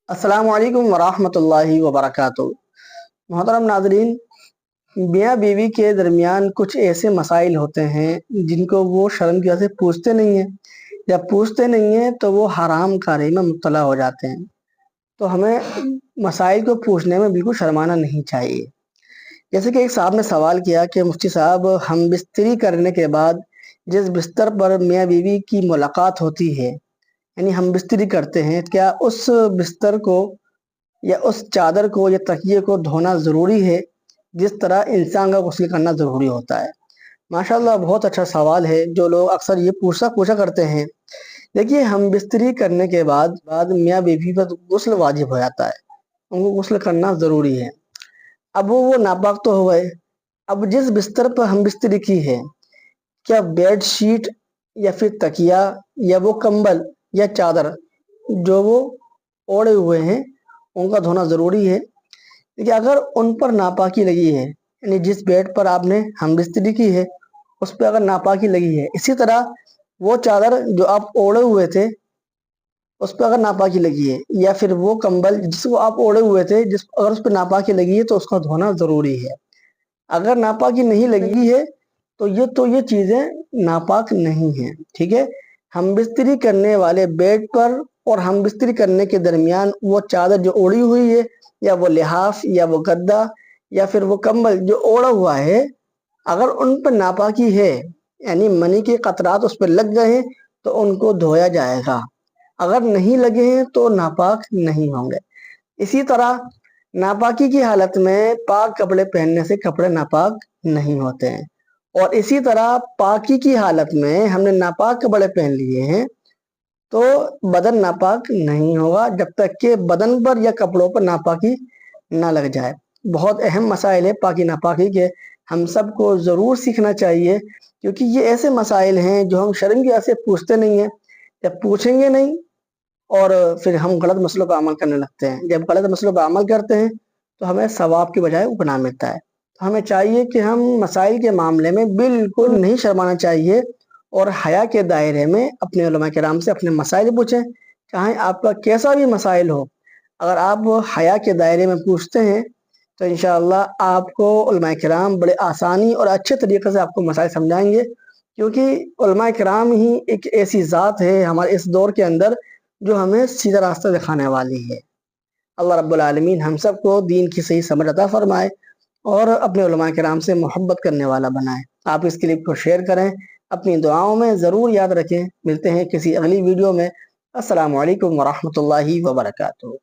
अस्सलाम वालेकुम वरहमतुल्लाहि वबरकातुहू। मोहतरम नाजरीन, मियाँ बीवी के दरमियान कुछ ऐसे मसाइल होते हैं जिनको वो शर्म की वजह से पूछते नहीं हैं, या पूछते नहीं हैं तो वो हराम कारी में मुब्तला हो जाते हैं। तो हमें मसाइल को पूछने में बिल्कुल शर्माना नहीं चाहिए। जैसे कि एक साहब ने सवाल किया कि मुफ्ती साहब, हम बिस्तरी करने के बाद जिस बिस्तर पर मियाँ बीवी की मुलाकात होती है, यानी हम बिस्तरी करते हैं, क्या उस बिस्तर को या उस चादर को या तकिए को धोना ज़रूरी है जिस तरह इंसान का गुस्ल करना ज़रूरी होता है? माशाल्लाह, बहुत अच्छा सवाल है। जो लोग अक्सर ये पूछा पूछा करते हैं। देखिए, हम बिस्तरी करने के बाद मियाँ बीवी पर गुस्ल वाजिब हो जाता है, उनको गुस्ल करना ज़रूरी है। अब वो नापाक तो हो गए। अब जिस बिस्तर पर हम बिस्तरी की है, क्या बेड शीट या फिर तकिया या वो कंबल या चादर जो वो ओढ़े हुए हैं, उनका धोना ज़रूरी है? देखिए, अगर उन पर नापाकी लगी है, यानी जिस बेड पर आपने हमबिस्तरी की है उस पर अगर नापाकी लगी है, इसी तरह वो चादर जो आप ओढ़े हुए थे उस पर अगर नापाकी लगी है, या फिर वो कंबल जिसको आप ओढ़े हुए थे जिस अगर उस पर नापाकी लगी है तो उसका धोना ज़रूरी है। अगर नापाकी नहीं लगी है तो ये चीज़ें नापाक नहीं हैं। ठीक है, हम बिस्तरी करने वाले बेड पर और हम बिस्तरी करने के दरमियान वो चादर जो ओढ़ी हुई है, या वो लिहाफ या वो गद्दा या फिर वो कंबल जो ओढ़ा हुआ है, अगर उन पर नापाकी है, यानी मनी के कतरात उस पर लग गए हैं, तो उनको धोया जाएगा। अगर नहीं लगे हैं तो नापाक नहीं होंगे। इसी तरह नापाकी की हालत में पाक कपड़े पहनने से कपड़े नापाक नहीं होते हैं, और इसी तरह पाकी की हालत में हमने नापाक कपड़े पहन लिए हैं तो बदन नापाक नहीं होगा जब तक कि बदन पर या कपड़ों पर नापाकी ना लग जाए। बहुत अहम मसाइल है पाकी नापाकी के, हम सबको ज़रूर सीखना चाहिए, क्योंकि ये ऐसे मसाइल हैं जो हम शर्म की वजह से पूछते नहीं हैं। जब पूछेंगे नहीं और फिर हम गलत मसलों पर अमल करने लगते हैं। जब गलत मसलों पर अमल करते हैं तो हमें सवाब के बजाय गुनाह मिलता है। तो हमें चाहिए कि हम मसाइल के मामले में बिल्कुल नहीं शर्माना चाहिए, और हया के दायरे में अपने उलमा किराम से अपने मसाइल पूछें, चाहे आपका कैसा भी मसाइल हो। अगर आप हया के दायरे में पूछते हैं तो इंशाअल्लाह आपको उलमा किराम बड़े आसानी और अच्छे तरीके से आपको मसाइल समझाएंगे, क्योंकि उलमा किराम ही एक ऐसी ज़ात है हमारे इस दौर के अंदर जो हमें सीधा रास्ता दिखाने वाली है। अल्लाह रब्बुल आलमीन हम सबको दीन की सही समझ अता फरमाए और अपने उलमा किराम से मोहब्बत करने वाला बनाए। आप इस क्लिप को शेयर करें, अपनी दुआओं में ज़रूर याद रखें। मिलते हैं किसी अगली वीडियो में। अस्सलामु अलैकुम वरहमतुल्लाहि वबरकातुहू।